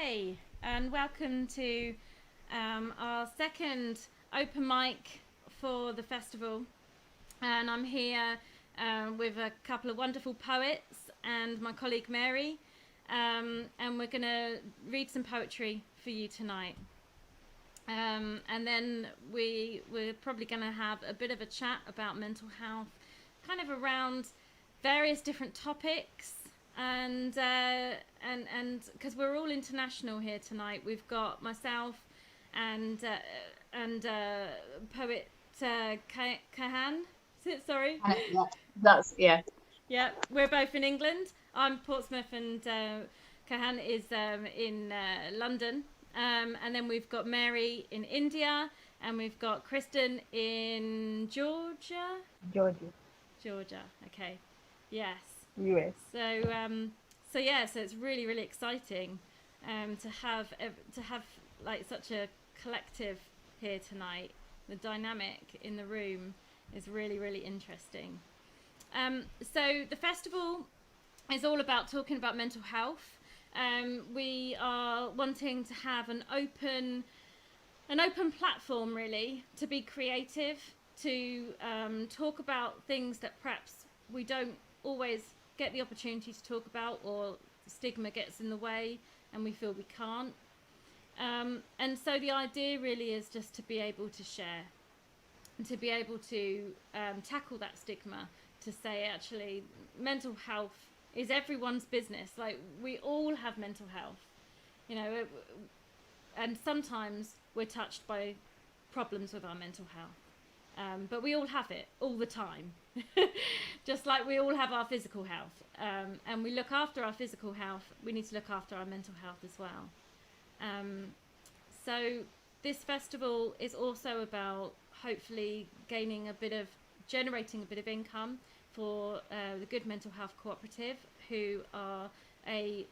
Hey, and welcome to our second open mic for the festival. And I'm here with a couple of wonderful poets and my colleague Mary. And we're going to read some poetry for you tonight. And then we're probably going to have a bit of a chat about mental health, kind of around various different topics. And because we're all international here tonight, we've got myself and poet Kahan. Sorry. Yeah, that's yeah. Yeah, we're both in England. I'm Portsmouth, and Kahan is in London. And then we've got Mary in India, and we've got Kristen in Georgia. Georgia, Georgia. Okay. Yes. US. So so it's really really exciting to have like such a collective here tonight. The dynamic in the room is really really interesting. So the festival is all about talking about mental health. We are wanting to have an open platform, really, to be creative, to talk about things that perhaps we don't always get the opportunity to talk about, or stigma gets in the way and we feel we can't. And so the idea really is just to be able to share and to be able to tackle that stigma, to say actually mental health is everyone's business. Like, we all have mental health, you know, and sometimes we're touched by problems with our mental health. But we all have it all the time, just like we all have our physical health. And we look after our physical health, we need to look after our mental health as well. So this festival is also about hopefully generating a bit of income for the Good Mental Health Cooperative, who are a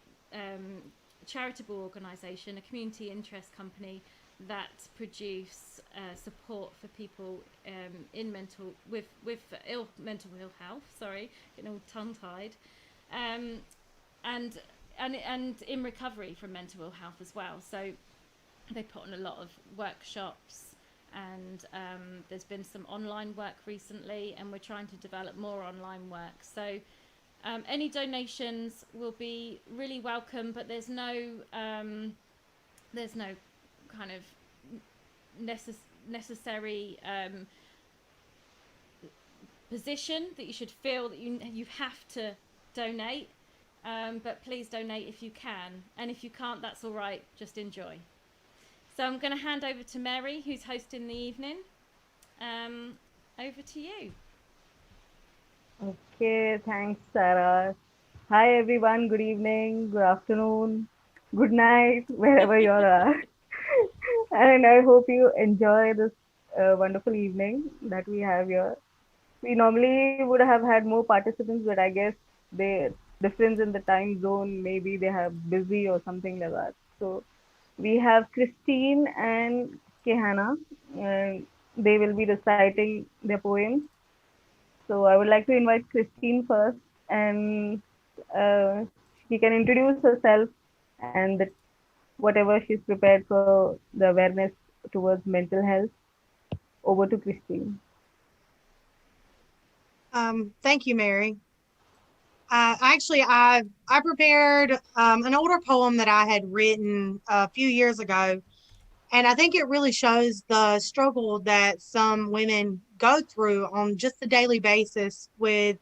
charitable organisation, a community interest company that produce support for people in with mental ill health. Sorry, getting all tongue tied, and in recovery from mental ill health as well. So they put on a lot of workshops, and there's been some online work recently, and we're trying to develop more online work. So any donations will be really welcome, but there's no kind of necessary position that you should feel that you have to donate. But please donate if you can, and if you can't, that's all right. Just enjoy. So I'm going to hand over to Mary, who's hosting the evening. Over to you. Okay, thanks, Sarah. Hi, everyone. Good evening, good afternoon, good night, wherever you are. And I hope you enjoy this wonderful evening that we have here. We normally would have had more participants, but I guess the difference in the time zone, maybe they have busy or something like that. So we have Christine and Kehana, and they will be reciting their poems. So I would like to invite Christine first, and uh, she can introduce herself and whatever she's prepared for the awareness towards mental health. Over to Christine. Thank you, Mary. I prepared an older poem that I had written a few years ago, and I think it really shows the struggle that some women go through on just a daily basis with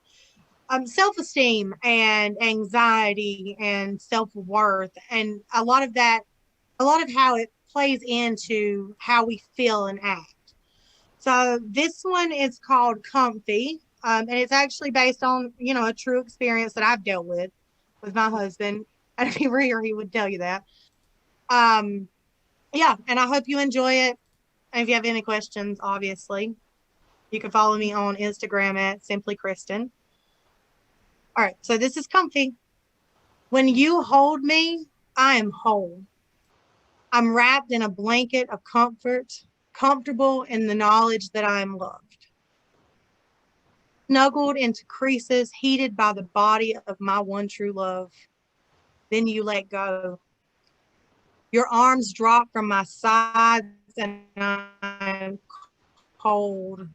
self-esteem and anxiety and self-worth, and a lot of how it plays into how we feel and act. So this one is called Comfy, and it's actually based on, a true experience that I've dealt with my husband. And if he were here, he would tell you that. Um, yeah, and I hope you enjoy it. And if you have any questions, obviously, you can follow me on Instagram at Simply Kristen. All right, so this is Comfy. When you hold me, I am whole. I'm wrapped in a blanket of comfort, comfortable in the knowledge that I am loved. Snuggled into creases heated by the body of my one true love. Then you let go. Your arms drop from my sides and I'm cold.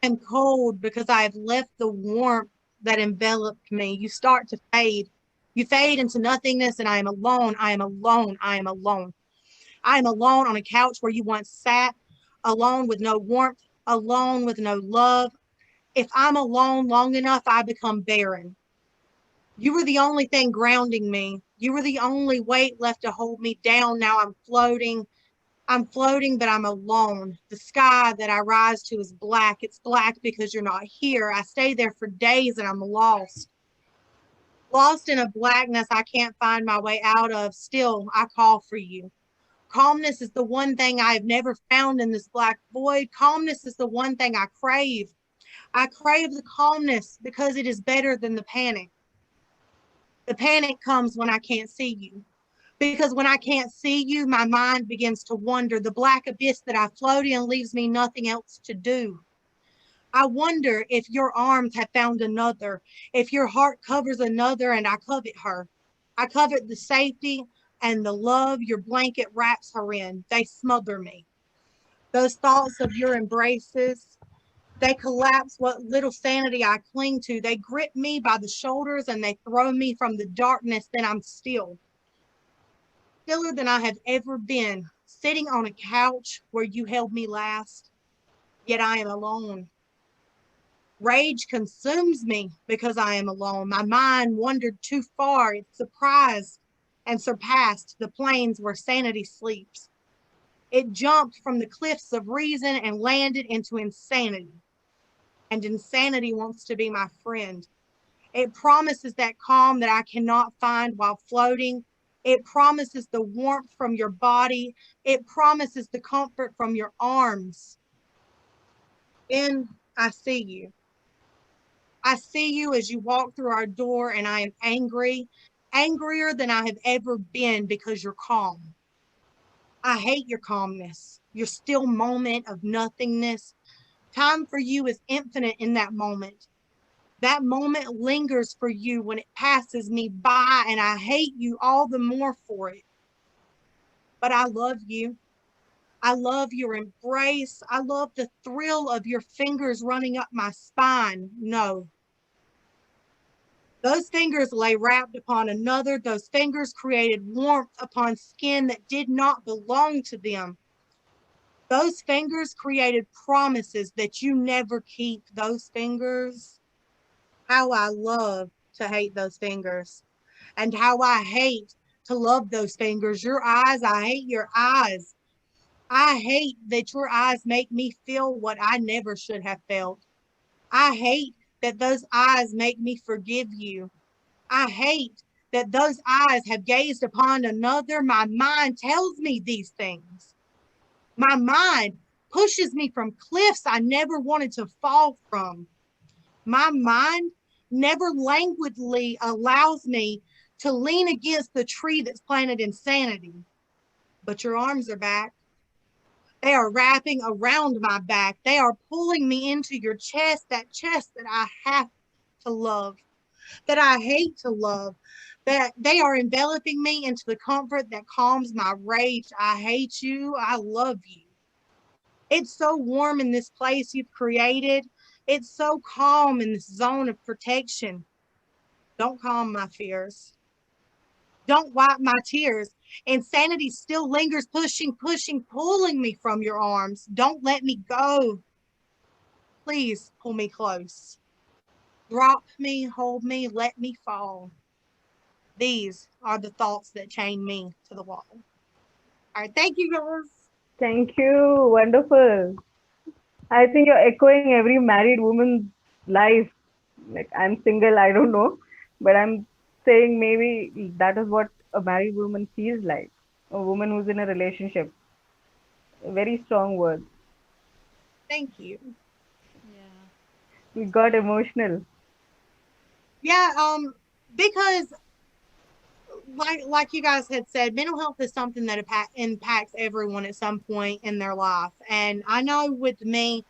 I am cold because I have left the warmth that enveloped me. You start to fade. You fade into nothingness, and I am alone. I am alone. I am alone. I am alone on a couch where you once sat, alone with no warmth, alone with no love. If I'm alone long enough, I become barren. You were the only thing grounding me. You were the only weight left to hold me down. Now I'm floating. I'm floating, but I'm alone. The sky that I rise to is black. It's black because you're not here. I stay there for days and I'm lost. Lost in a blackness I can't find my way out of. Still, I call for you. Calmness is the one thing I have never found in this black void. Calmness is the one thing I crave. I crave the calmness because it is better than the panic. The panic comes when I can't see you. Because when I can't see you, my mind begins to wander. The black abyss that I float in leaves me nothing else to do. I wonder if your arms have found another, if your heart covers another, and I covet her. I covet the safety and the love your blanket wraps her in. They smother me. Those thoughts of your embraces, they collapse what little sanity I cling to. They grip me by the shoulders and they throw me from the darkness. Then I'm still, stiller than I have ever been, sitting on a couch where you held me last. Yet I am alone. Rage consumes me because I am alone. My mind wandered too far. It surprised and surpassed the plains where sanity sleeps. It jumped from the cliffs of reason and landed into insanity. And insanity wants to be my friend. It promises that calm that I cannot find while floating. It promises the warmth from your body. It promises the comfort from your arms. Then I see you. I see you as you walk through our door, and I am angry, angrier than I have ever been because you're calm. I hate your calmness, your still moment of nothingness. Time for you is infinite in that moment. That moment lingers for you when it passes me by, and I hate you all the more for it. But I love you. I love your embrace. I love the thrill of your fingers running up my spine. No, those fingers lay wrapped upon another. Those fingers created warmth upon skin that did not belong to them. Those fingers created promises that you never keep. Those fingers, how I love to hate those fingers, and how I hate to love those fingers. Your eyes, I hate your eyes. I hate that your eyes make me feel what I never should have felt. I hate that those eyes make me forgive you. I hate that those eyes have gazed upon another. My mind tells me these things. My mind pushes me from cliffs I never wanted to fall from. My mind never languidly allows me to lean against the tree that's planted insanity. But your arms are back. They are wrapping around my back. They are pulling me into your chest, that chest that I have to love, that I hate to love, that they are enveloping me into the comfort that calms my rage. I hate you. I love you. It's so warm in this place you've created. It's so calm in this zone of protection. Don't calm my fears. Don't wipe my tears. Insanity still lingers, pushing, pushing, pulling me from your arms. Don't let me go. Please pull me close. Drop me, hold me, let me fall. These are the thoughts that chain me to the wall. All right, thank you, guys. Thank you. Wonderful. I think you're echoing every married woman's life. Like, I'm single, I don't know, but I'm saying maybe that is what a married woman feels like. A woman who's in a relationship. Very strong words. Thank you. Yeah. We got emotional. Yeah, because like you guys had said, mental health is something that impacts everyone at some point in their life. And I know with me,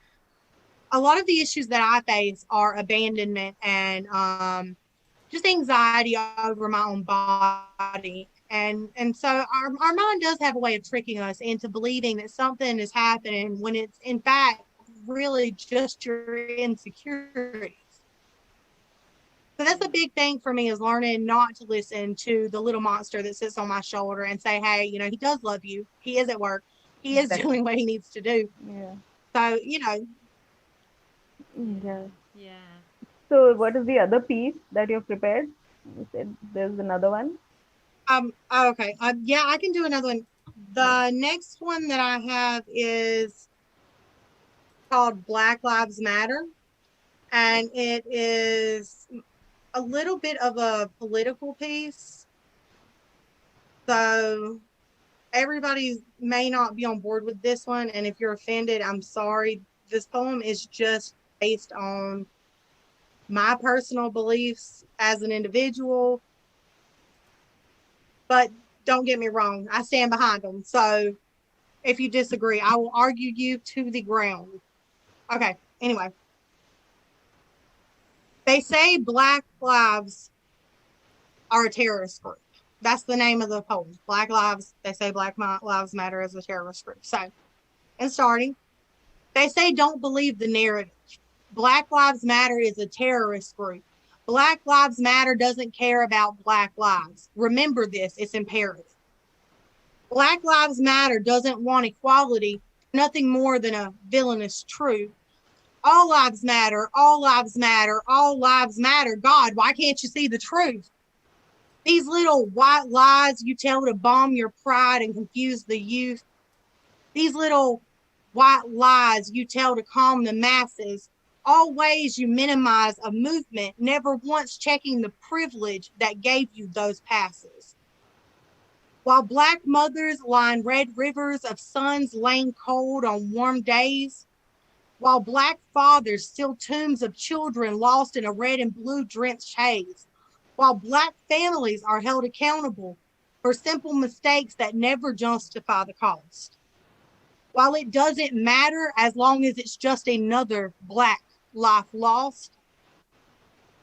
a lot of the issues that I face are abandonment and just anxiety over my own body. And so our mind does have a way of tricking us into believing that something is happening when it's in fact really just your insecurities. So that's a big thing for me, is learning not to listen to the little monster that sits on my shoulder and say, hey, he does love you. He is at work. He is doing what he needs to do. Yeah. So, Yeah. Yeah. So, what is the other piece that you've prepared? You said there's another one. okay. Yeah, I can do another one. The next one that I have is called Black Lives Matter. And it is a little bit of a political piece. So everybody may not be on board with this one. And if you're offended, I'm sorry. This poem is just based on my personal beliefs as an individual. But don't get me wrong, I stand behind them. So if you disagree, I will argue you to the ground. Okay, anyway. They say Black lives are a terrorist group. That's the name of the poem. Black Lives, they say Black Lives Matter as a terrorist group. So, and starting, they say don't believe the narrative. Black Lives Matter is a terrorist group. Black Lives Matter doesn't care about Black lives. Remember this, it's imperative. Black Lives Matter doesn't want equality, nothing more than a villainous truth. All lives matter, all lives matter, all lives matter. God, why can't you see the truth? These little white lies you tell to bomb your pride and confuse the youth. These little white lies you tell to calm the masses. All ways you minimize a movement, never once checking the privilege that gave you those passes. While Black mothers line red rivers of sons laying cold on warm days, while Black fathers still tombs of children lost in a red and blue drenched haze, while Black families are held accountable for simple mistakes that never justify the cost. While it doesn't matter as long as it's just another Black life lost,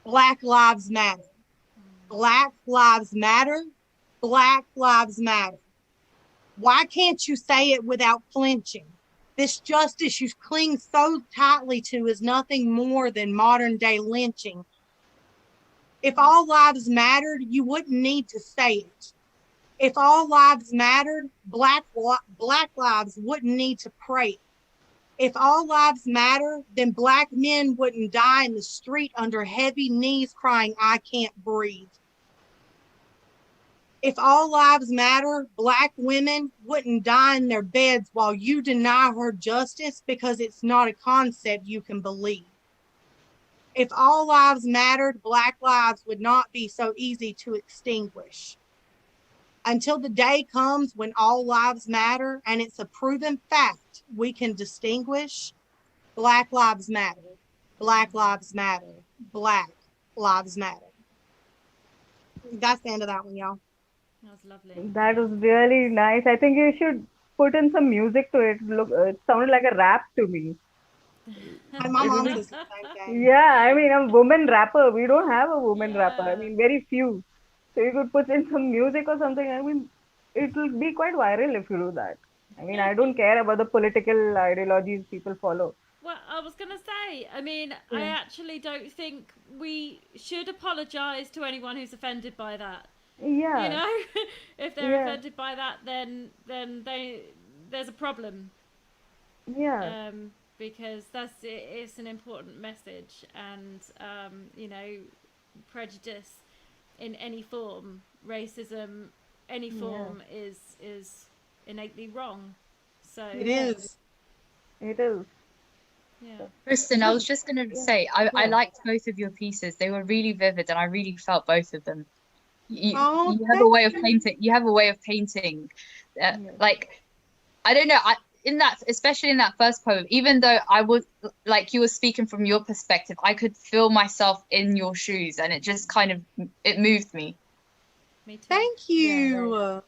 Black lives matter. Black lives matter. Black lives matter. Why can't you say it without flinching? This justice you cling so tightly to is nothing more than modern day lynching. If all lives mattered, you wouldn't need to say it. If all lives mattered, Black lives wouldn't need to pray. If all lives matter, then Black men wouldn't die in the street under heavy knees crying, I can't breathe. If all lives matter, Black women wouldn't die in their beds while you deny her justice because it's not a concept you can believe. If all lives mattered, Black lives would not be so easy to extinguish. Until the day comes when all lives matter and it's a proven fact we can distinguish, Black lives matter. Black lives matter. Black lives matter. That's the end of that one, y'all. That was lovely. That was really nice. I think you should put in some music to it. Look, it sounded like a rap to me. And my mom says the same thing. Yeah, I mean, a woman rapper. We don't have a woman rapper. I Yeah. mean, very few. So you could put in some music or something. I mean, it will be quite viral if you do that. I mean, I don't care about the political ideologies people follow. Well, I was going to say, I mean, I Yeah. actually don't think we should apologise to anyone who's offended by that. Yeah. You know, if they're Yeah. offended by that, then there's a problem. Yeah. Because it's an important message, and prejudice in any form, racism, any form is innately wrong. So It is. It is. yeah. Kristen, I was just going to say, I Yeah. liked both of your pieces. They were really vivid, and I really felt both of them. You Oh, have a way of painting. You have a way of painting, like, I don't know. In that, especially in that first poem, even though I was like you were speaking from your perspective, I could feel myself in your shoes, and it just kind of it moved me. Me too. thank you. Yeah,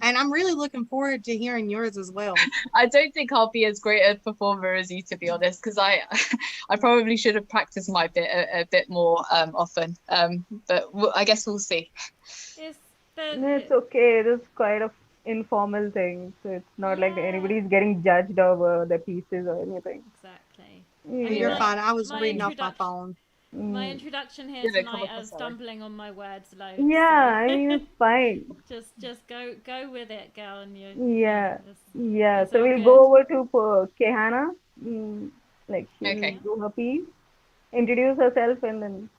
And I'm really looking forward to hearing yours as well. I don't think I'll be as great a performer as you, to be honest, because I probably should have practiced my bit a bit more often. But I guess we'll see. But No, it's okay. It is quite a informal thing, so it's not like yeah, anybody's getting judged over their pieces or anything. exactly. I mean, You're Yeah. fine. I was my reading off my introduction phone. my Mm. introduction here Didn't come tonight, I across was that way. stumbling on my words loads. Yeah, So I mean, it's fine. just go with it, girl, and Yeah, yeah. it's So all we'll good. go over to Kehana. Like she'll Okay. do her piece, introduce herself, and then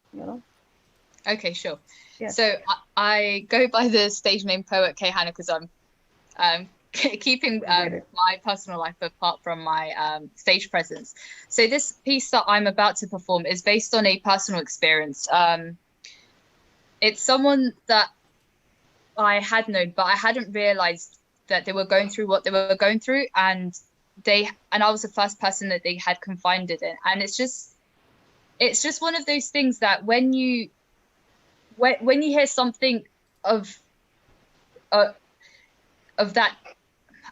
Okay, sure. yeah. So I go by the stage name Poet K Hannah because I'm keeping Get it. my personal life apart from my stage presence. So this piece that I'm about to perform is based on a personal experience. It's someone that I had known, but I hadn't realized that they were going through what they were going through, and I was the first person that they had confided in, and it's just one of those things that when you hear something of uh, of that,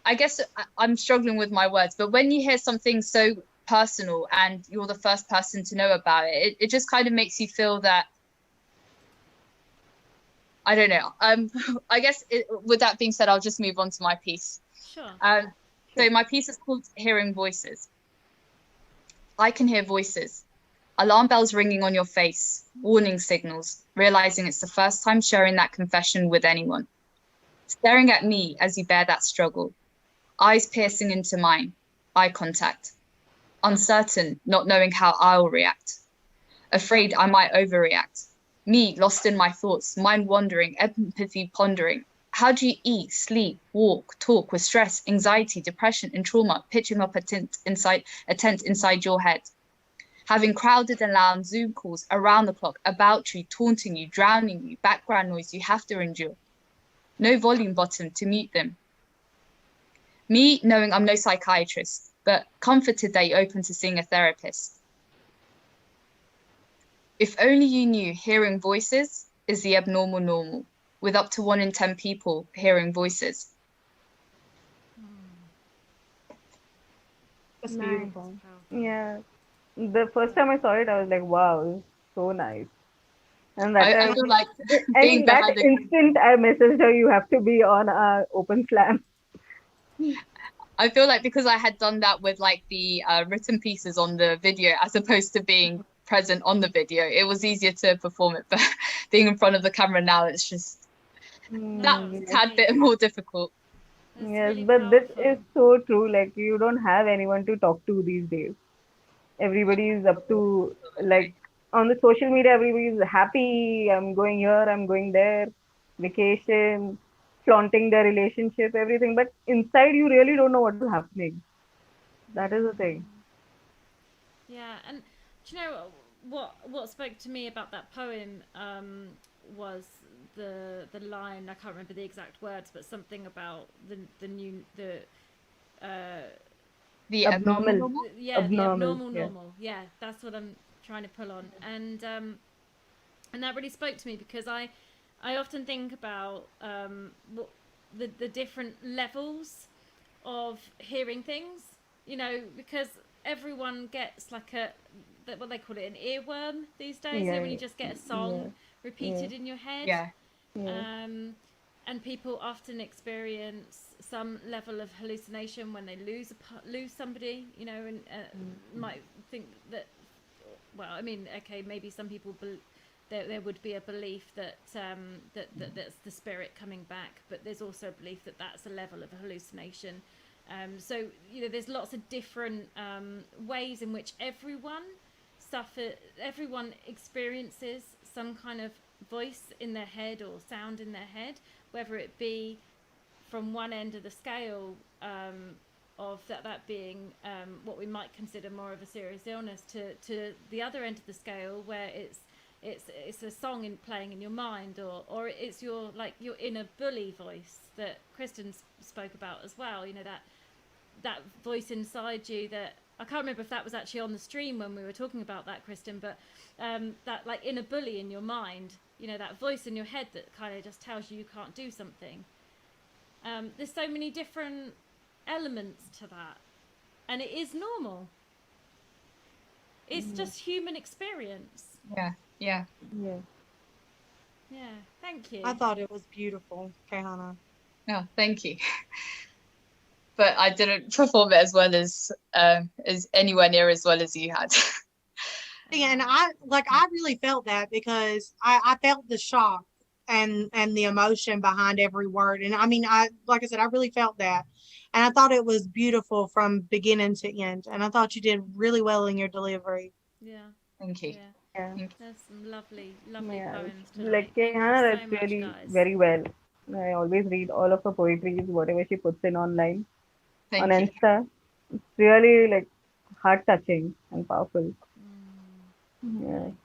I guess I'm struggling with my words, but when you hear something so personal and you're the first person to know about it, it just kind of makes you feel that, I don't know. I guess with that being said, I'll just move on to my piece. Sure. So my piece is called Hearing Voices. I can hear voices, alarm bells ringing on your face, warning signals, realizing it's the first time sharing that confession with anyone. Staring at me as you bear that struggle, eyes piercing into mine, eye contact. Uncertain, not knowing how I'll react. Afraid I might overreact. Me, lost in my thoughts, mind wandering, empathy pondering. How do you eat, sleep, walk, talk with stress, anxiety, depression, and trauma pitching up a tent inside your head? Having crowded and loud Zoom calls around the clock about you, taunting you, drowning you, background noise you have to endure. No volume button to mute them. Me knowing I'm no psychiatrist, but comforted that you're open to seeing a therapist. If only you knew hearing voices is the abnormal normal, with up to 1 in 10 people hearing voices. That's Nice. beautiful. Yeah. The first time I saw it, I was like, wow, it's so nice. And that I time, feel like and being in that behind the instant, I messaged her, you have to be on our open slam. I feel like because I had done that with like the written pieces on the video as opposed to being present on the video, it was easier to perform it. But being in front of the camera now, it's just that No, it's Yes, tad great. bit more difficult. It's yes, really but this is powerful. so true. Like, you don't have anyone to talk to these days. Everybody is up to, like, on the social media, everybody is happy. I'm going here, I'm going there, vacation, flaunting their relationship, everything. But inside, you really don't know what is happening. That is the thing. Yeah, and do you know what spoke to me about that poem was the line, I can't remember the exact words, but something about the uh, The abnormal Abnormal, normal. yeah, the abnormal. abnormal Yeah. normal. Yeah, that's what I'm trying to pull on, and that really spoke to me because I often think about what the different levels of hearing things, because everyone gets like what they call it, an earworm these days, Yeah. when you just get a Yeah. song Yeah. repeated in your head. Yeah. Yeah. And people often experience some level of hallucination when they lose somebody, and might think that, well, I mean, okay, maybe some people there would be a belief that that's the spirit coming back, but there's also a belief that that's a level of hallucination. So there's lots of different ways in which everyone experiences some kind of voice in their head or sound in their head, whether it be from one end of the scale, of that being what we might consider more of a serious illness, to the other end of the scale where it's a song playing in your mind, or it's your inner bully voice that Kristen spoke about as well. That voice inside you that I can't remember if that was actually on the stream when we were talking about that, Kristen, but that like inner bully in your mind, that voice in your head that kind of just tells you can't do something. There's so many different elements to that, and it is normal. It's just human experience. Yeah. Yeah. Yeah. Yeah, thank you. I thought it was beautiful, Kahana. No, thank you. But I didn't perform it as anywhere near as well as you had. And I really felt that because I felt the shock and the emotion behind every word. And I mean, like I said, I really felt that. And I thought it was beautiful from beginning to end. And I thought you did really well in your delivery. Yeah, Thank you. yeah. Yeah. Thank you. There's some lovely, lovely Yeah. poems tonight. Like Thank you Kehana so writes much, really guys. very well. I always read all of her poetry, whatever she puts in online on Thank you. Insta. It's really like heart touching and powerful. Yeah. Thanks.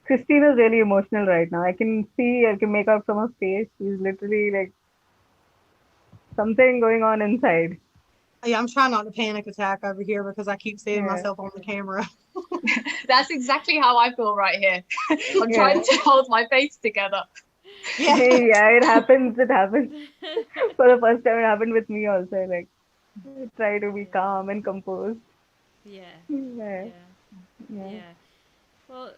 Christine is really emotional right now. I can make out from her face. She's literally like something going on inside. Yeah, I'm trying not to panic attack over here because I keep seeing Yeah. myself on the camera. That's exactly how I feel right here. I'm Yeah. trying to hold my face together. Yeah. Yeah, it happens. It happens. For the first time, it happened with me also. Like, I try to be calm and composed. Yeah, Yeah. yeah, Yeah. yeah. Well,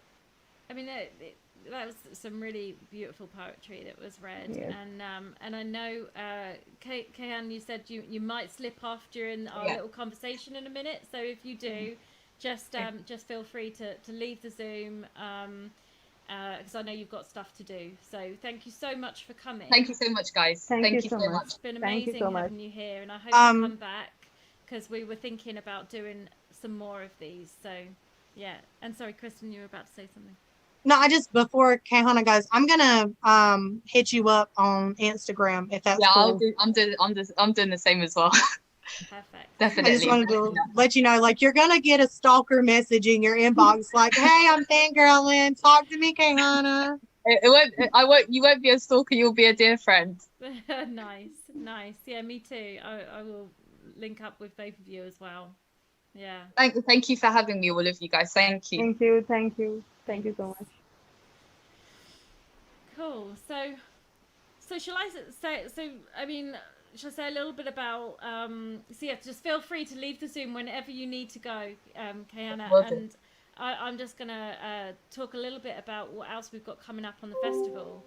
I mean, that was some really beautiful poetry that was read, Yes. and I know, Kayan, you said you might slip off during our Yeah. little conversation in a minute. So if you do, just feel free to leave the Zoom, because I know you've got stuff to do. So thank you so much for coming. Thank you so much, guys. Thank you Thank you so so much. much. It's been Thank you amazing so much. having you here, and I hope you come Um, back because we were thinking about doing some more of these. So yeah, and sorry, Kristen, you were about to say something. no, before Kahana goes, I'm gonna hit you up on Instagram if that's Yeah, cool. I'm doing the same as well. Perfect. I just Definitely. wanted to let you know, like, you're gonna get a stalker message in your inbox, like, "Hey, I'm fangirling. Talk to me, Kahana." You won't be a stalker, you'll be a dear friend. Nice. Yeah, me too. I will link up with both of you as well. Yeah. Thank you for having me, all of you guys. Thank you. Thank you. Thank you. Thank you Thanks. so much. Cool. So shall I say? So I mean, shall I say a little bit about? So yeah, just feel free to leave the Zoom whenever you need to go, Kayana, Will do. and I'm just gonna talk a little bit about what else we've got coming up on the festival,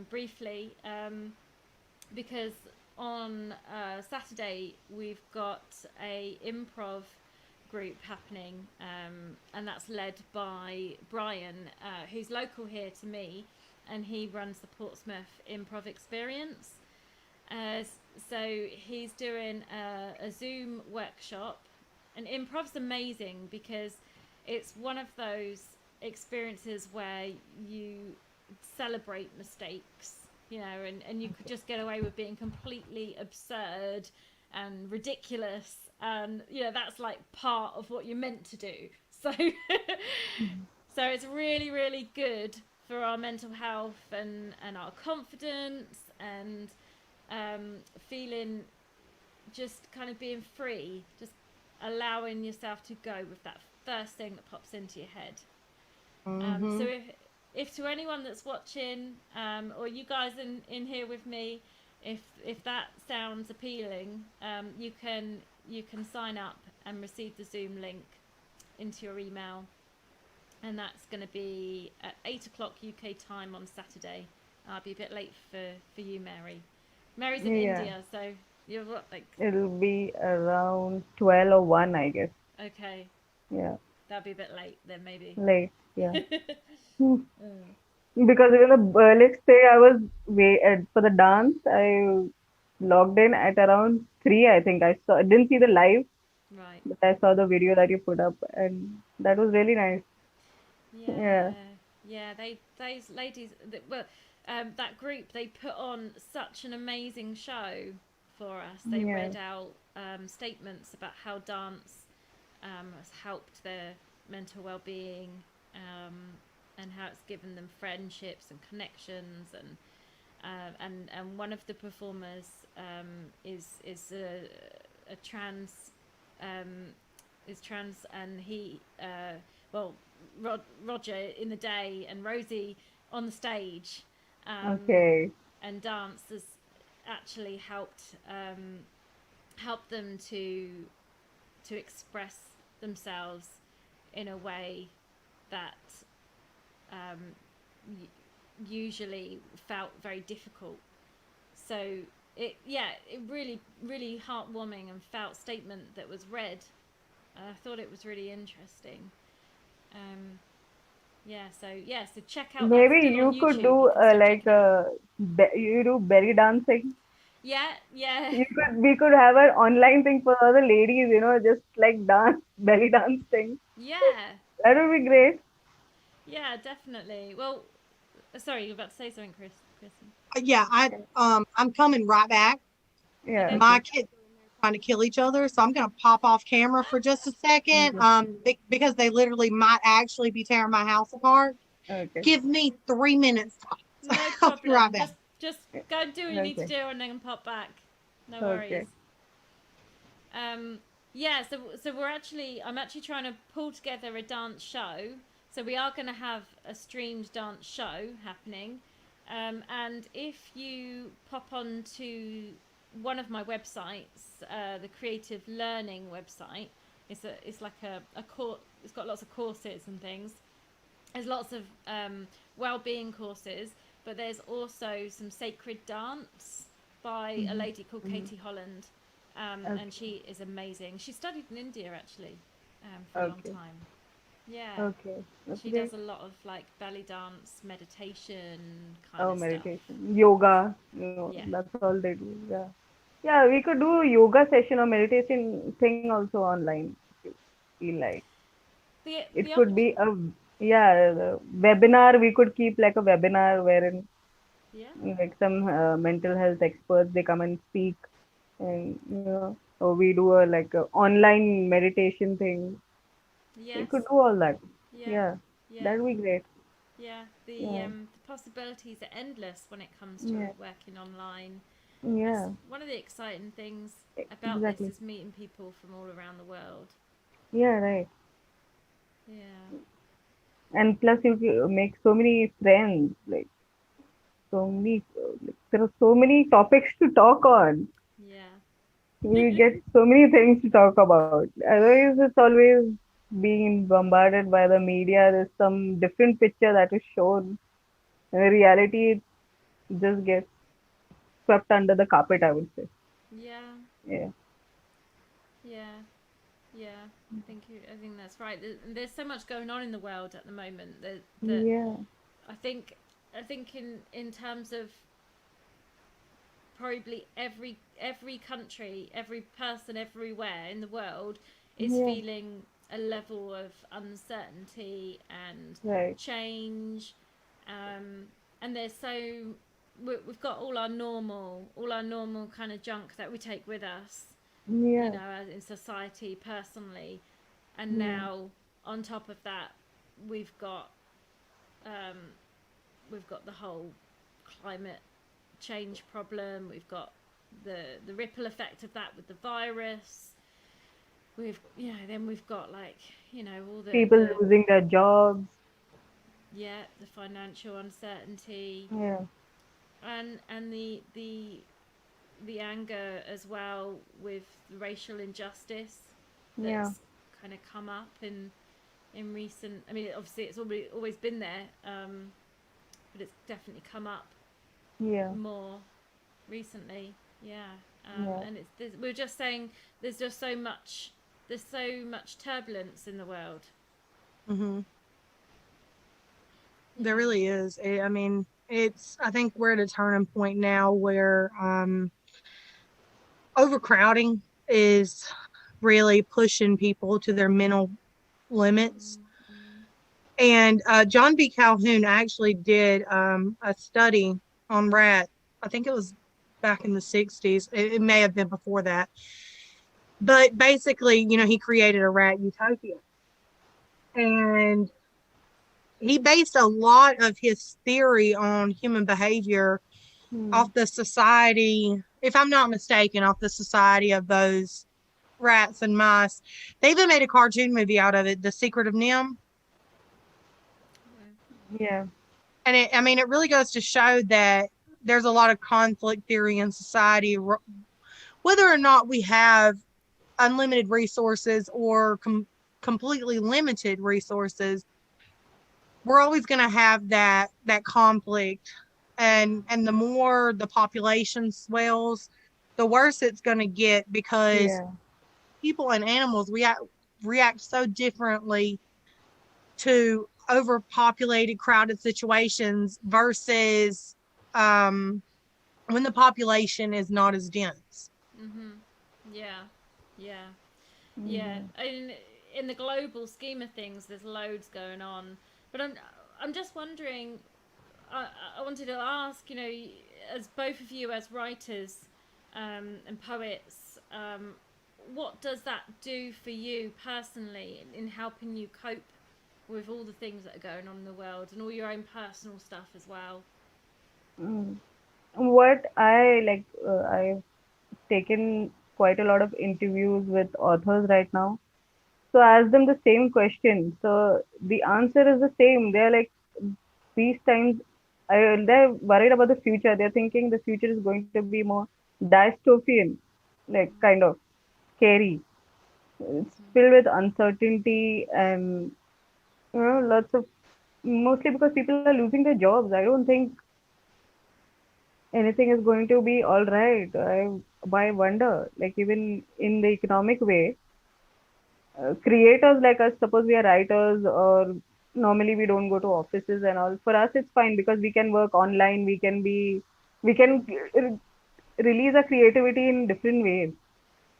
briefly, because on Saturday we've got a improv group happening, and that's led by Brian, who's local here to me, and he runs the Portsmouth Improv Experience. Uh, so he's doing a Zoom workshop, and improv's amazing because it's one of those experiences where you celebrate mistakes, and you could just get away with being completely absurd and ridiculous, and that's like part of what you're meant to do. So so it's really, really good for our mental health and our confidence, and feeling, just kind of being free, just allowing yourself to go with that first thing that pops into your head. So if to anyone that's watching, or you guys in here with me, if that sounds appealing, you can sign up and receive the Zoom link into your email, and that's going to be at 8 o'clock UK time on Saturday. I'll be a bit late for you, Mary. Mary's in Yeah. India, so you're what, like? It'll be around 12 or 1, I guess. Okay, Yeah. that'll be a bit late then, maybe. Late. Yeah. Because even the next day I was for the dance, I logged in at around 3, I think. I didn't see the live, Right. but I saw the video that you put up, and that was really nice. Yeah. Yeah. Those ladies, well, that group, they put on such an amazing show for us. They Yeah. read out statements about how dance has helped their mental well-being, and how it's given them friendships and connections, and one of the performers is a trans, is trans, and he well, Roger in the day and Rosie on the stage, Okay. and dance has actually helped them to express themselves in a way that usually felt very difficult. So it really, really heartwarming and felt statement that was read. I thought it was really interesting. So check out that Maybe still on you could YouTube. do You can still check like it out. you do belly dancing. Yeah. We could have an online thing for all the ladies, just like dance, belly dance thing. Yeah, That would be great. yeah, definitely. Well, sorry, you're about to say something, Kristen. Yeah, I'm coming right back. Yeah, Okay. My okay. kids are trying to kill each other, so I'm gonna pop off camera for just a second. Okay. Because they literally might actually be tearing my house apart. Okay. Give me 3 minutes. No I'll be right problem. back. Just go and do what you need to Okay. do and then pop back. No Okay. worries. Yeah, so I'm actually trying to pull together a dance show. So we are going to have a streamed dance show happening. And if you pop on to one of my websites, the Creative Learning website, it's like a course. It's got lots of courses and things. There's lots of well-being courses, but there's also some sacred dance by a lady called Katie Holland, Okay. and she is amazing. She studied in India actually for a long Okay. time. Yeah, Okay. That's she great. does a lot of like belly dance, meditation kind Oh, of stuff. meditation, yoga, Yeah, that's all they do. Yeah. Yeah, we could do a yoga session or meditation thing also online. If you feel like it the could be the webinar. We could keep like a webinar wherein yeah, like some mental health experts they come and speak, and or we do a like a online meditation thing. We could yes, do all that. yeah, Yeah, yeah. that'd be great. Yeah, Yeah, the possibilities are endless when it comes to yeah, working online. That's yeah, one of the exciting things about this exactly. is meeting people from all around the world. Yeah, right. Yeah, And plus, you make so many friends. Like there are so many topics to talk on. yeah, We get so many things to talk about. Otherwise, it's always being bombarded by the media. There's some different picture that is shown. In reality, it just gets swept under the carpet, I would say. yeah, Yeah. yeah, yeah. I think that's right. There's so much going on in the world at the moment that Yeah. I think in terms of probably every country, every person everywhere in the world is Yeah. feeling a level of uncertainty and Right. change, and there's we've got all our normal kind of junk that we take with us, you Yeah. know, in society personally, and Yeah. now on top of that we've got um, the whole climate change problem. We've got the ripple effect of that with the virus. Then we've got like all People losing their jobs. the financial uncertainty Yeah. and the anger as well with racial injustice Yeah. that's kind of come up in recent. I mean, obviously it's always been there, but it's definitely come up Yeah. more recently. Yeah, Yeah. and we're just saying there's so much turbulence in the world. Hmm. Yeah. There really is. I mean, I think we're at a turning point now where overcrowding is really pushing people to their mental limits. And John B. Calhoun actually did a study on rats. I think it was back in the 60s. It may have been before that. But basically, he created a rat utopia. And he based a lot of his theory on human behavior Hmm. off the society, if I'm not mistaken, off the society of those rats and mice. They even made a cartoon movie out of it, The Secret of Nim. Yeah. And it really goes to show that there's a lot of conflict theory in society, whether or not we have unlimited resources or completely limited resources. we're always going to have that conflict, and the more the population swells, the worse it's going to get, because Yeah. people and animals react so differently to overpopulated, crowded situations versus when the population is not as dense. Mhm. Yeah. Yeah. Yeah. Yeah. In the global scheme of things, there's loads going on, but I'm just wondering. I, I wanted to ask, as both of you as writers and poets, what does that do for you personally in helping you cope with all the things that are going on in the world and all your own personal stuff as well? Mm. What I like, I've taken quite a lot of interviews with authors right now. So I ask them the same question. So the answer is the same. They're like, these times, they're worried about the future. They're thinking the future is going to be more dystopian, like kind of scary. It's filled with uncertainty and lots of, mostly because people are losing their jobs. I don't think anything is going to be all right. I wonder, like even in the economic way, creators like us, suppose we are writers or normally we don't go to offices and all. For us, it's fine because we can work online. We can release our creativity in different ways.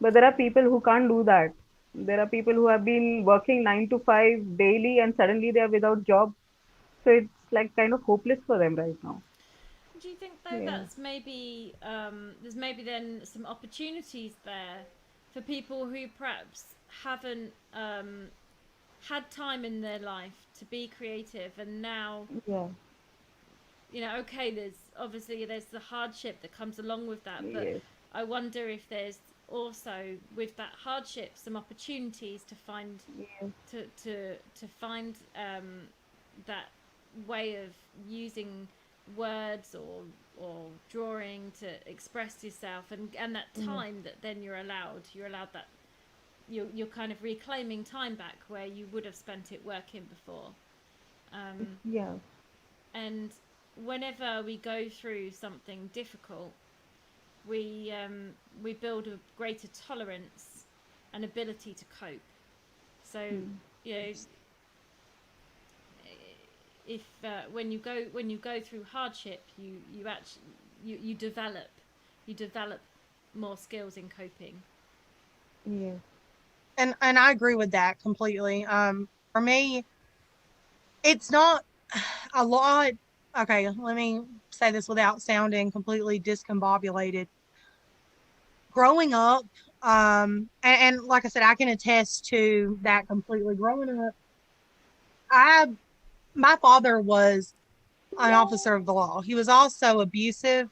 But there are people who can't do that. There are people who have been working 9 to 5 daily and suddenly they are without job. So it's like kind of hopeless for them right now. Do you think though Yeah. that's maybe there's maybe then some opportunities there for people who perhaps haven't had time in their life to be creative, and now Yeah. okay, there's the hardship that comes along with that, but Yes. I wonder if there's also with that hardship some opportunities to find Yes. to find that way of using words or drawing to express yourself, and that Yeah. time that then you're allowed that you're kind of reclaiming time back where you would have spent it working before. Yeah. And whenever we go through something difficult, we build a greater tolerance and ability to cope. So Mm. you know, if when you go through hardship, you actually you develop more skills in coping. Yes. And I agree with that completely. For me, it's not a lot. Okay, let me say this without sounding completely discombobulated. Growing up, and like I said, I can attest to that completely. Growing up, I my father was an officer of the law. He was also abusive.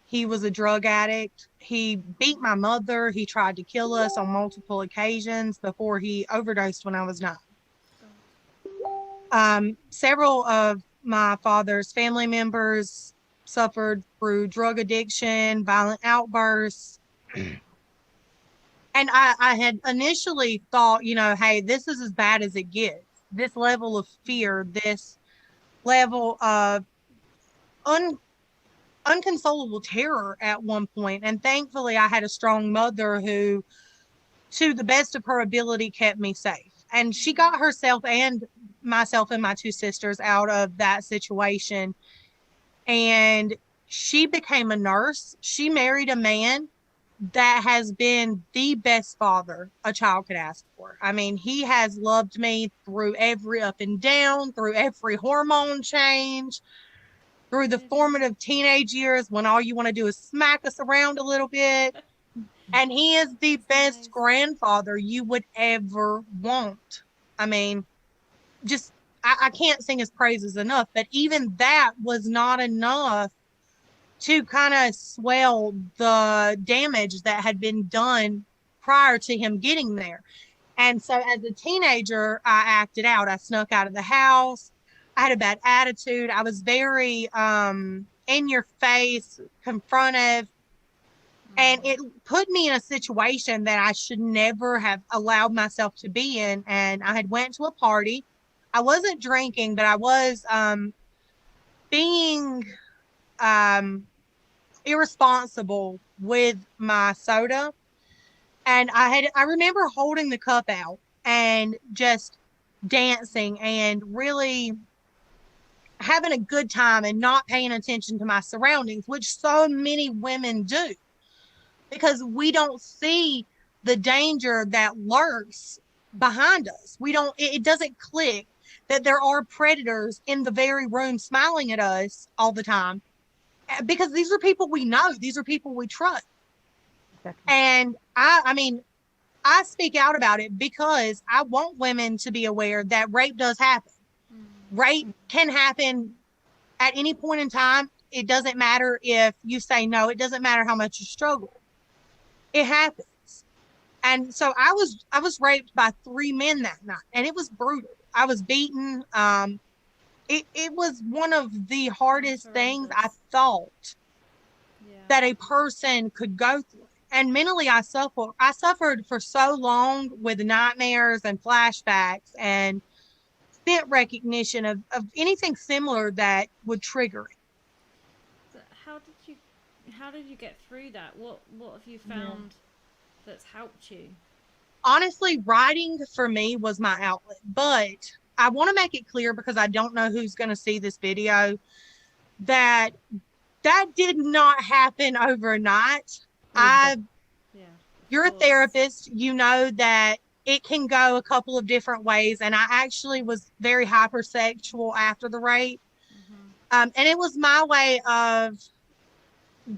He was a drug addict. He beat my mother. He tried to kill us on multiple occasions before he overdosed when I was 9. Several of my father's family members suffered through drug addiction, violent outbursts. And I had initially thought, hey, this is as bad as it gets. This level of fear, this level of un- unconsolable terror at one point. And thankfully, I had a strong mother who, to the best of her ability, kept me safe. And she got herself and myself and my 2 sisters out of that situation. And she became a nurse. She married a man that has been the best father a child could ask for. I mean, he has loved me through every up and down, through every hormone change, through the formative teenage years when all you want to do is smack us around a little bit. And he is the best Nice. grandfather you would ever want. I mean, just, I can't sing his praises enough, but even that was not enough to kind of swell the damage that had been done prior to him getting there. And so as a teenager, I acted out. I snuck out of the house. I had a bad attitude. I was very in your face, confrontive. And it put me in a situation that I should never have allowed myself to be in. And I had went to a party I wasn't drinking, but I was being irresponsible with my soda. And I remember holding the cup out and just dancing and really having a good time and not paying attention to my surroundings, which so many women do, because we don't see the danger that lurks behind us. It doesn't click that there are predators in the very room smiling at us all the time, because these are people we know, these are people we trust. Exactly. And I mean, I speak out about it because I want women to be aware that rape does happen. Rape can happen at any point in time. It doesn't matter if you say no. It doesn't matter how much you struggle. It happens. And so I was raped by 3 men that night, and it was brutal. I was beaten. It was one of the hardest things I thought that a person could go through. And mentally, I suffered for so long with nightmares and flashbacks and scent recognition of anything similar that would trigger it. So how did you get through that? What have you found that's helped you? Honestly, writing for me was my outlet, but I want to make it clear, because I don't know who's going to see this video, that did not happen overnight. You're a therapist, you know that it can go a couple of different ways. And I actually was very hypersexual after the rape. And it was my way of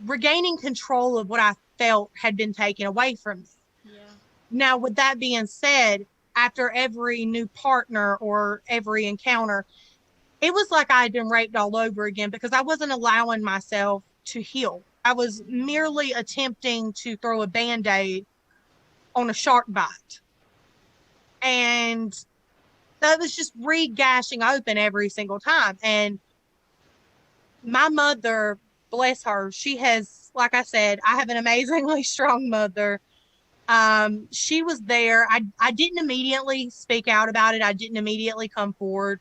regaining control of what I felt had been taken away from me. Now, with that being said, after every new partner or every encounter, it was like I had been raped all over again, because I wasn't allowing myself to heal. I was merely attempting to throw a Band-Aid on a shark bite. And that was just re-gashing open every single time. And my mother, bless her, she has, like I said, I have an amazingly strong mother. She was there. I didn't immediately speak out about it. I didn't immediately come forward.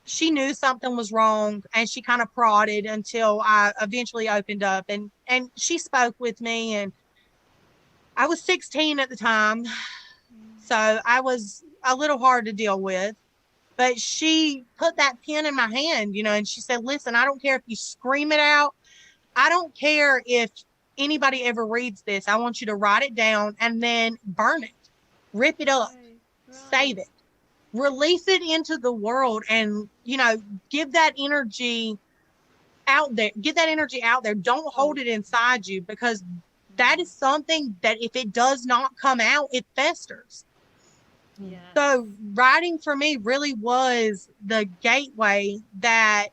She knew something was wrong, and she kind of prodded until I eventually opened up, and she spoke with me. And I was 16 at the time, so I was a little hard to deal with, but she put that pen in my hand, and she said, listen, I don't care if you scream it out. I don't care if anybody ever reads this. I want you to write it down and then burn it, rip it up, save it, release it into the world, and give that energy out there. Get that energy out there. Don't hold it inside you, because that is something that if it does not come out, it festers. So writing for me really was the gateway that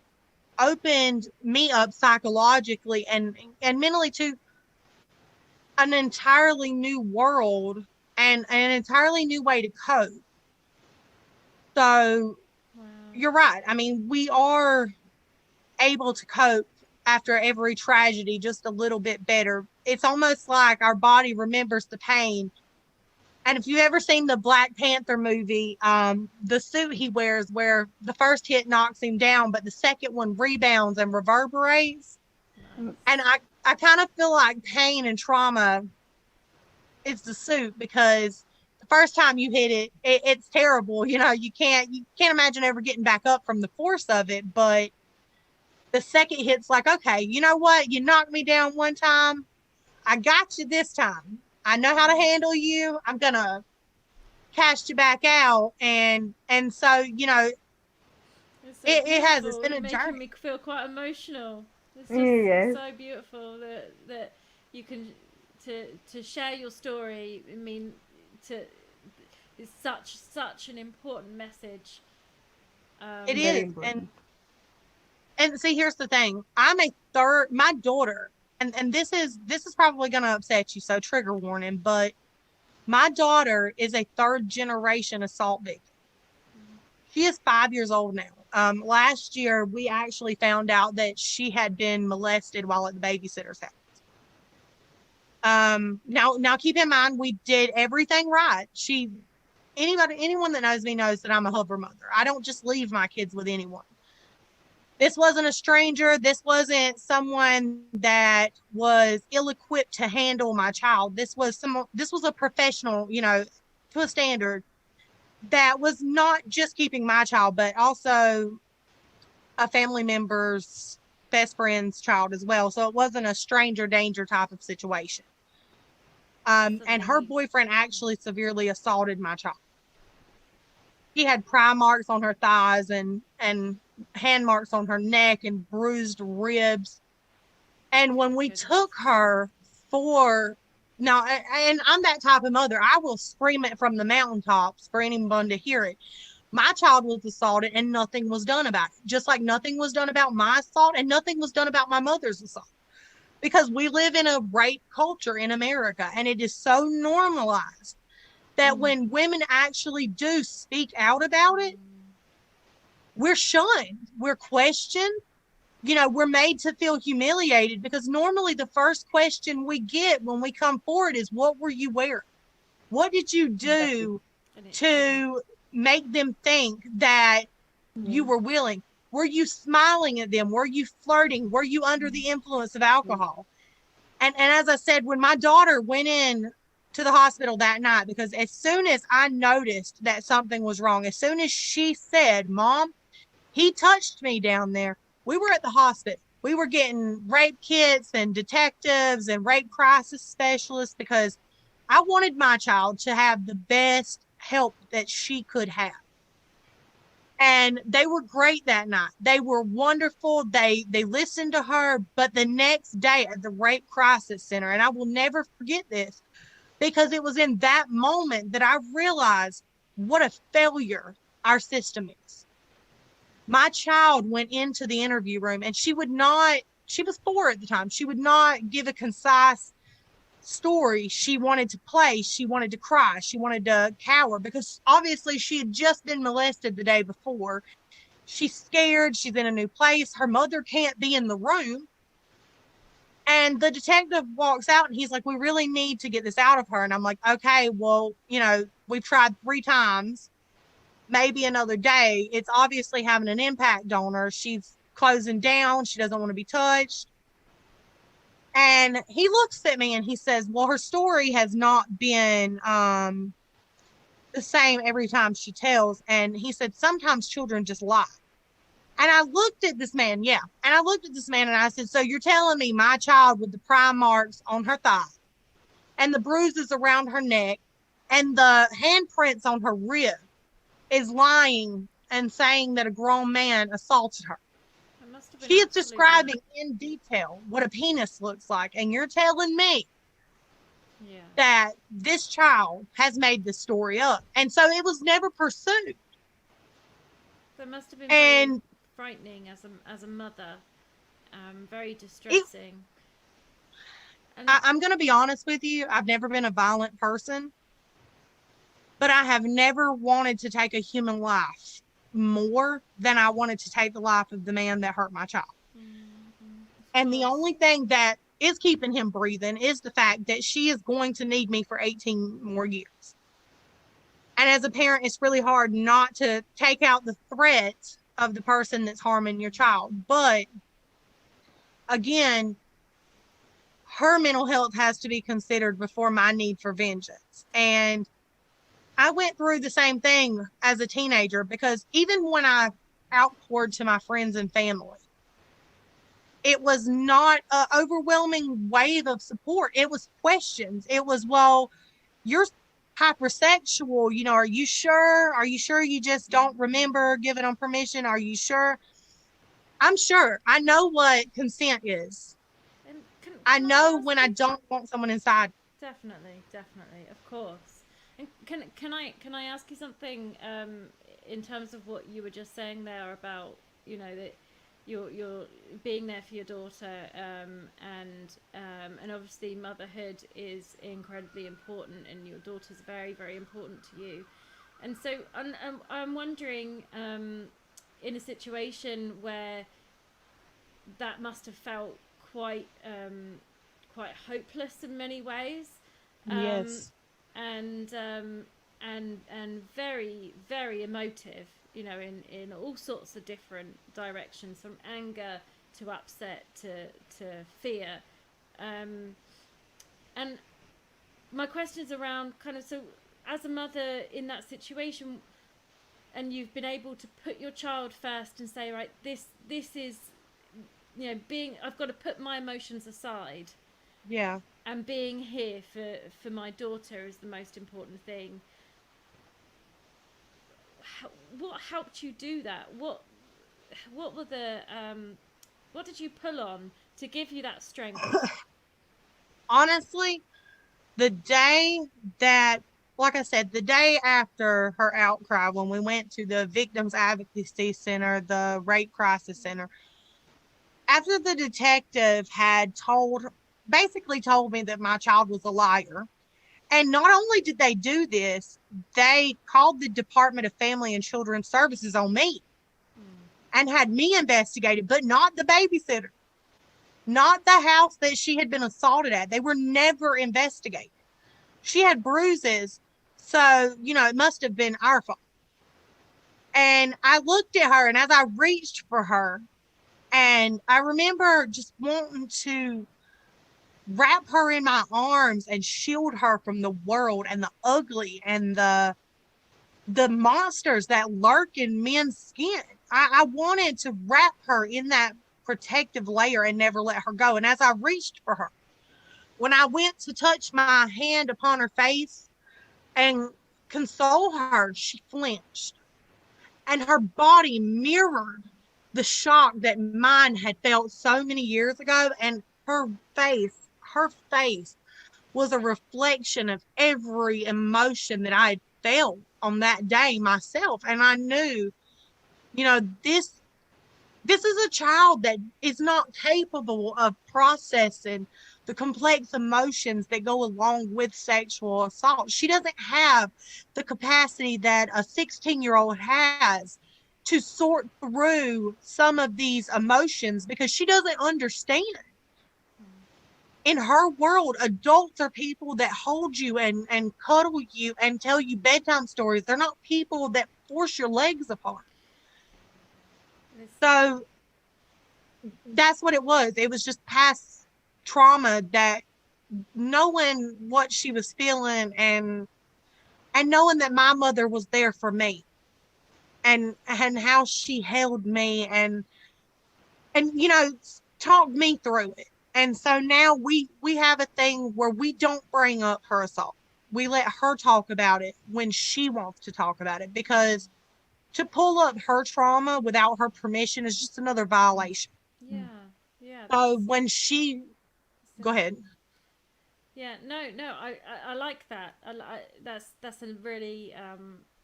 opened me up psychologically and mentally to an entirely new world and an entirely new way to cope. So you're right. I mean, we are able to cope after every tragedy just a little bit better. It's almost like our body remembers the pain. And if you've ever seen the Black Panther movie, the suit he wears, where the first hit knocks him down, but the second one rebounds and reverberates. And I kind of feel like pain and trauma is the suit, because the first time you hit it, it's terrible. You can't imagine ever getting back up from the force of it. But the second hit's like, okay, you know what? You knocked me down one time. I got you this time. I know how to handle you. I'm going to cast you back out. And so, it has, it's been a journey. Making me feel quite emotional. It's just so beautiful that you can, to share your story. I mean, it's such an important message. It is. And see, here's the thing. My daughter, and this is probably going to upset you, so trigger warning, but my daughter is a 3rd generation assault victim. She is 5 years old now. Last year, we actually found out that she had been molested while at the babysitter's house. Now keep in mind, we did everything right. She anyone that knows me knows that I'm a hover mother. I don't just leave my kids with anyone. This wasn't a stranger. This wasn't someone that was ill-equipped to handle my child. This was a professional, to a standard that was not just keeping my child, but also a family member's best friend's child as well. So it wasn't a stranger danger type of situation. And her boyfriend actually severely assaulted my child. He had pry marks on her thighs and hand marks on her neck and bruised ribs. And when we took her now, and I'm that type of mother, I will scream it from the mountaintops for anyone to hear it. My child was assaulted and nothing was done about it. Just like nothing was done about my assault and nothing was done about my mother's assault. Because we live in a rape culture in America, and it is so normalized that when women actually do speak out about it, we're shunned, we're questioned, we're made to feel humiliated, because normally the first question we get when we come forward is, what were you wearing? What did you do to make them think that you were willing? Were you smiling at them? Were you flirting? Were you under the influence of alcohol? And as I said, when my daughter went in to the hospital that night, because as soon as I noticed that something was wrong, as soon as she said, Mom, he touched me down there, we were at the hospital. We were getting rape kits and detectives and rape crisis specialists, because I wanted my child to have the best help that she could have. And they were great that night. They were wonderful. They listened to her. But the next day at the Rape Crisis Center, and I will never forget this, because it was in that moment that I realized what a failure our system is. My child went into the interview room, and she was 4 at the time. She would not give a concise story. She wanted to play. She wanted to cry. She wanted to cower, because obviously she had just been molested the day before. She's scared. She's in a new place. Her mother can't be in the room. And the detective walks out and he's like, we really need to get this out of her. And I'm like, okay, well, we've tried 3 times, maybe another day. It's obviously having an impact on her. She's closing down. She doesn't want to be touched. And he looks at me and he says, well, her story has not been the same every time she tells. And he said, sometimes children just lie. And I looked at this man, and I said, so you're telling me my child with the pry marks on her thigh and the bruises around her neck and the handprints on her rib is lying and saying that a grown man assaulted her? She is describing in detail what a penis looks like, and you're telling me that this child has made this story up. And so it was never pursued. That must have been very frightening as a mother, very distressing. I'm going to be honest with you. I've never been a violent person, but I have never wanted to take a human life more than I wanted to take the life of the man that hurt my child. And the only thing that is keeping him breathing is the fact that she is going to need me for 18 more years. And as a parent, it's really hard not to take out the threat of the person that's harming your child. But again, her mental health has to be considered before my need for vengeance. And I went through the same thing as a teenager, because even when I outpoured to my friends and family, it was not an overwhelming wave of support. It was questions. It was, well, you're hypersexual. Are you sure? Are you sure you just don't remember giving them permission? Are you sure? I'm sure. I know what consent is. And I know when I don't want someone inside. Definitely, of course. And can I ask you something in terms of what you were just saying there about that you're being there for your daughter, and obviously motherhood is incredibly important, and your daughter's very, very important to you. And so I'm wondering, in a situation where that must have felt quite hopeless in many ways. Yes. And and very, very emotive, you know, in all sorts of different directions, from anger to upset to fear. And my question is around kind of, so as a mother in that situation, and you've been able to put your child first and say, right, this is, you know, I've got to put my emotions aside, Yeah. and being here for my daughter is the most important thing. What helped you do that? What were the what did you pull on to give you that strength? Honestly, the day that, like I said, the day after her outcry, when we went to the Victims Advocacy Center, the Rape Crisis Center, after the detective had basically told me that my child was a liar, and not only did they do this, they called the Department of Family and Children's Services on me and had me investigated, but not the babysitter, not the house that she had been assaulted at. They were never investigated. She had bruises, so, you know, it must have been our fault. And I looked at her, and as I reached for her, and I remember just wanting to wrap her in my arms and shield her from the world and the ugly and the monsters that lurk in men's skin. I wanted to wrap her in that protective layer and never let her go. And as I reached for her, when I went to touch my hand upon her face and console her, she flinched. And her body mirrored the shock that mine had felt so many years ago. And her face was a reflection of every emotion that I had felt on that day myself. And I knew, you know, this is a child that is not capable of processing the complex emotions that go along with sexual assault. She doesn't have the capacity that a 16-year-old has to sort through some of these emotions because she doesn't understand. In her world, adults are people that hold you and cuddle you and tell you bedtime stories. They're not people that force your legs apart. So that's what it was. It was just past trauma, that knowing what she was feeling and knowing that my mother was there for me and how she held me and you know, talked me through it. And so now we have a thing where we don't bring up her assault. We let her talk about it when she wants to talk about it, because to pull up her trauma without her permission is just another violation. Yeah. So when she go ahead. Yeah, no, I like that. That's a really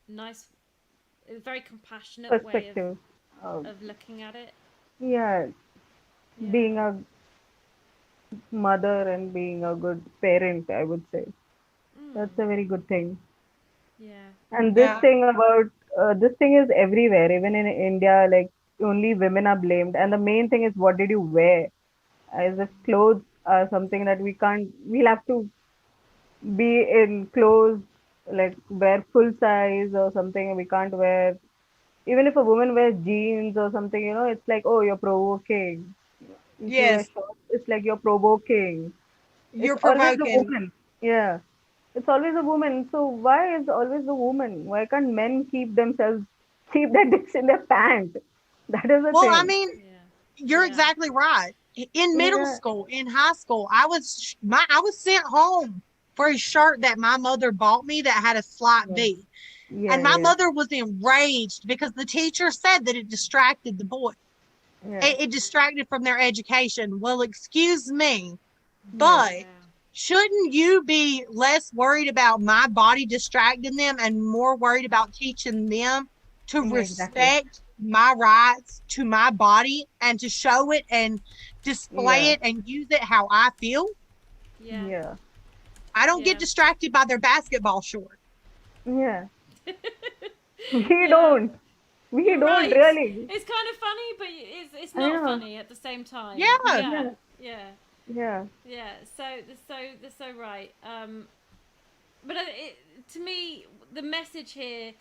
nice, very compassionate way Perspective. of looking at it. Yeah, Yeah. being a mother and being a good parent, I would say. That's a very good thing. Yeah. And this Yeah. thing about this thing is everywhere, even in India, like only women are blamed. And the main thing is, what did you wear? As if clothes are something that we'll have to be in clothes, like wear full size or something. We can't wear, even if a woman wears jeans or something, it's like, oh, you're provoking. If you wear Yes, shorts, it's like you're provoking. It's you're always the provoking. woman. Yeah. It's always a woman. So why is always the woman? Why can't men keep their dicks in their pants? That is the Well, I thing. mean, Yeah. you're Yeah. exactly right. In middle Yeah. school, in high school, I was sent home for a shirt that my mother bought me that had a slight Yeah. V. And Yeah. my Yeah. mother was enraged because the teacher said that it distracted the boy. Yeah. It distracted from their education. Well, excuse me, Yeah. but shouldn't you be less worried about my body distracting them and more worried about teaching them to Yeah. Exactly. respect my rights to my body and to show it and display Yeah. it and use it how I feel? Yeah. Yeah. I don't get Yeah. distracted by their basketball short. Yeah. We Yeah. don't. We You're don't right. really. It's kind of funny, but it's I not know. funny at the same time. Yeah. Yeah. Yeah. Yeah. Yeah. Yeah. So they're so right. but to me, the message here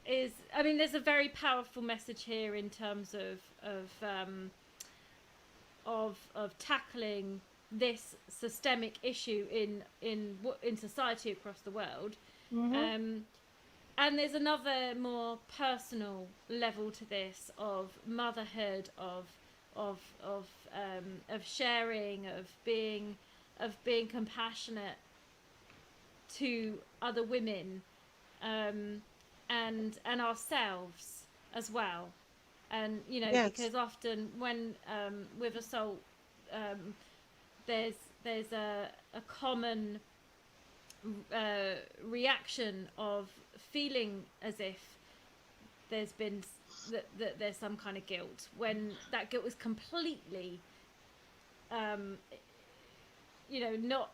is, I mean, there's a very powerful message here in terms of tackling this systemic issue in society across the world. And there's another more personal level to this, of motherhood, of sharing, of being compassionate to other women, and ourselves as well. And because often when with assault, there's a common reaction of feeling as if there's been that there's some kind of guilt, when that guilt is completely not,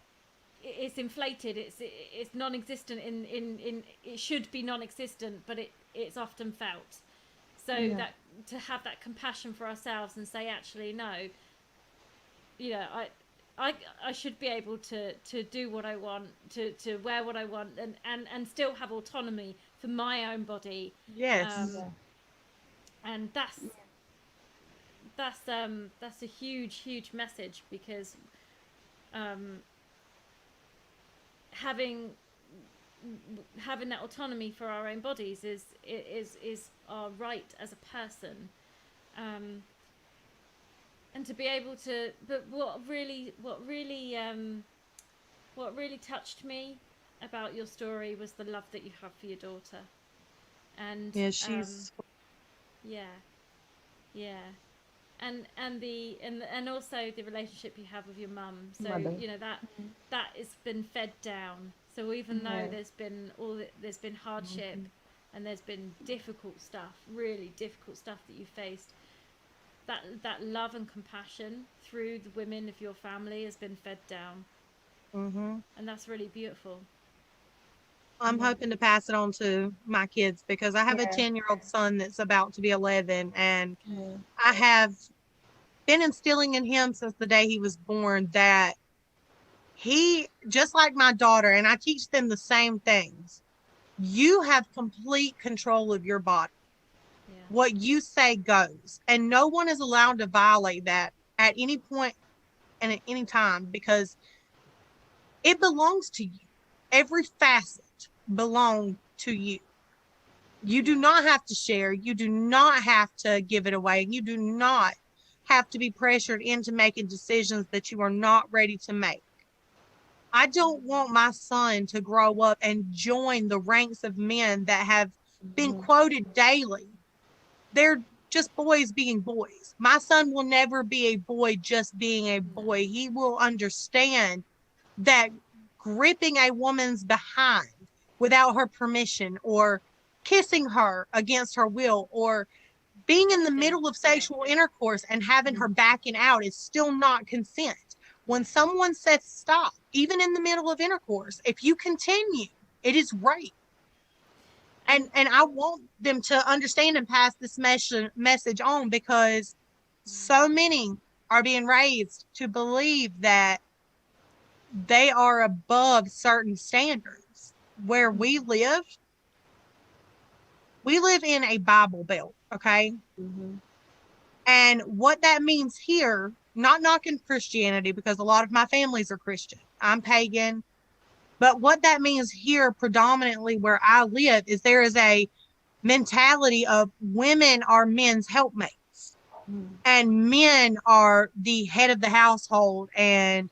it's inflated, it's non-existent in it should be non-existent, but it's often felt. So that to have that compassion for ourselves and say, actually, no, I should be able to do what I want, to wear what I want, and still have autonomy for my own body. And that's a huge message, because having that autonomy for our own bodies is our right as a person. And to be able to, but what really touched me about your story was the love that you have for your daughter. And she's and also the relationship you have with your mum. So Mother. that has been fed down. So even though there's been hardship, and there's been difficult stuff, really difficult stuff that you faced, that love and compassion through the women of your family has been fed down. And that's really beautiful. I'm hoping to pass it on to my kids, because I have a 10-year-old son that's about to be 11, and I have been instilling in him since the day he was born that he, just like my daughter, and I teach them the same things, you have complete control of your body. What you say goes, and no one is allowed to violate that at any point and at any time, because it belongs to you. Every facet belongs to you. You do not have to share. You do not have to give it away. You do not have to be pressured into making decisions that you are not ready to make. I don't want my son to grow up and join the ranks of men that have been quoted daily. They're just boys being boys. My son will never be a boy just being a boy. He will understand that gripping a woman's behind without her permission, or kissing her against her will, or being in the middle of sexual intercourse and having her backing out is still not consent. When someone says stop, even in the middle of intercourse, if you continue, it is rape. And I want them to understand and pass this message on, because so many are being raised to believe that they are above certain standards. Where we live in a Bible Belt, okay? And what that means here, not knocking Christianity, because a lot of my families are Christian. I'm pagan. But what that means here, predominantly where I live, is there is a mentality of women are men's helpmates, and men are the head of the household and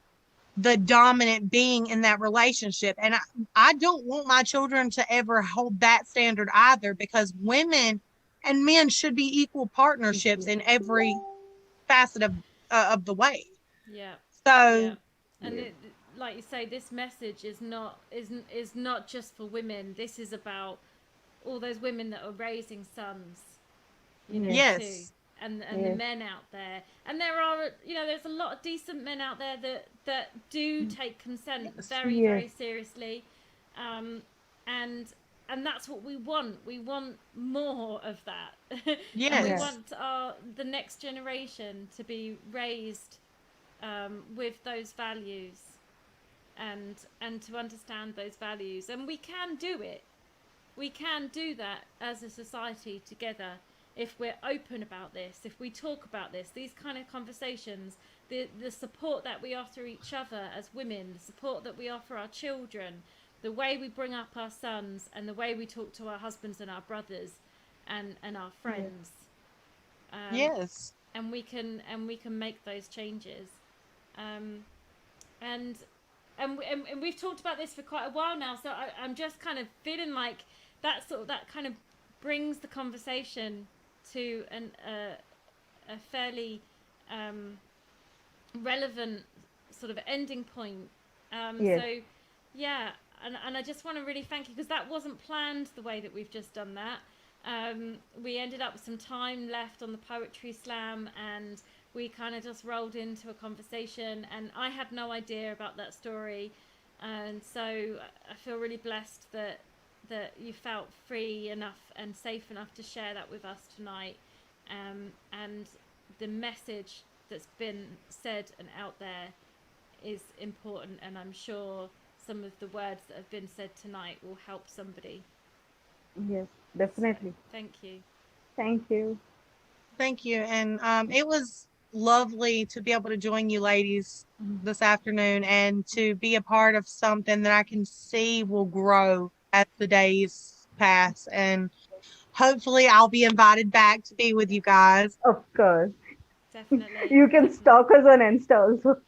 the dominant being in that relationship. And I don't want my children to ever hold that standard either, because women and men should be equal partnerships in every facet of the way. And like you say, this message is not just for women. This is about all those women that are raising sons, too, and the men out there. And there are, there's a lot of decent men out there that do take consent very seriously, and that's what we want. We want more of that. And we want the next generation to be raised with those values. and to understand those values. And we can do it. We can do that as a society together if we're open about this, if we talk about this, these kind of conversations, the support that we offer each other as women, the support that we offer our children, the way we bring up our sons, and the way we talk to our husbands and our brothers and our friends. Yes. And we can make those changes. And we've talked about this for quite a while now, so I'm just kind of feeling like that kind of brings the conversation to a fairly relevant sort of ending point. Yes. So yeah, and I just want to really thank you, because that wasn't planned the way that we've just done that. We ended up with some time left on the poetry slam, and we kind of just rolled into a conversation, and I had no idea about that story, and so I feel really blessed that you felt free enough and safe enough to share that with us tonight, and the message that's been said and out there is important, and I'm sure some of the words that have been said tonight will help somebody. Yes, definitely. So, thank you. Thank you. Thank you. And it was lovely to be able to join you ladies this afternoon and to be a part of something that I can see will grow as the days pass. And hopefully I'll be invited back to be with you guys. Of course. Definitely. You can stalk us on Insta also.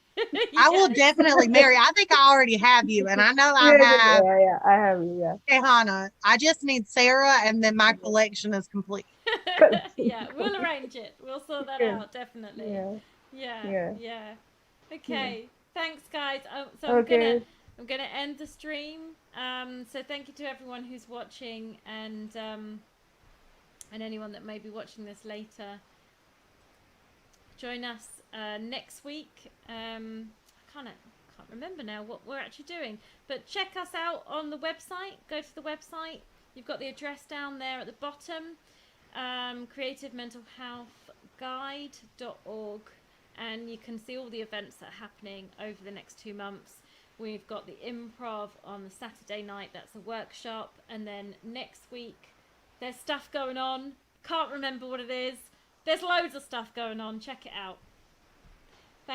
I will Yes. definitely, Mary. I think I already have you, and I know I Yeah, have yeah, I have you, yeah. Hannah. I just need Sarah, and then my collection is complete. Yeah, we'll arrange it. We'll sort that Yeah. out, definitely. Yeah. Yeah. Yeah. Okay. Thanks, guys. So Okay. I'm gonna end the stream. So thank you to everyone who's watching, and anyone that may be watching this later. Join us next week. I can't remember now what we're actually doing, but check us out on the website. Go to the website. You've got the address down there at the bottom. creativementalhealthguide.org, and you can see all the events that are happening over the next 2 months. We've got the improv on the Saturday night, that's a workshop, and then next week there's stuff going on. Can't remember what it is. There's loads of stuff going on. Check it out.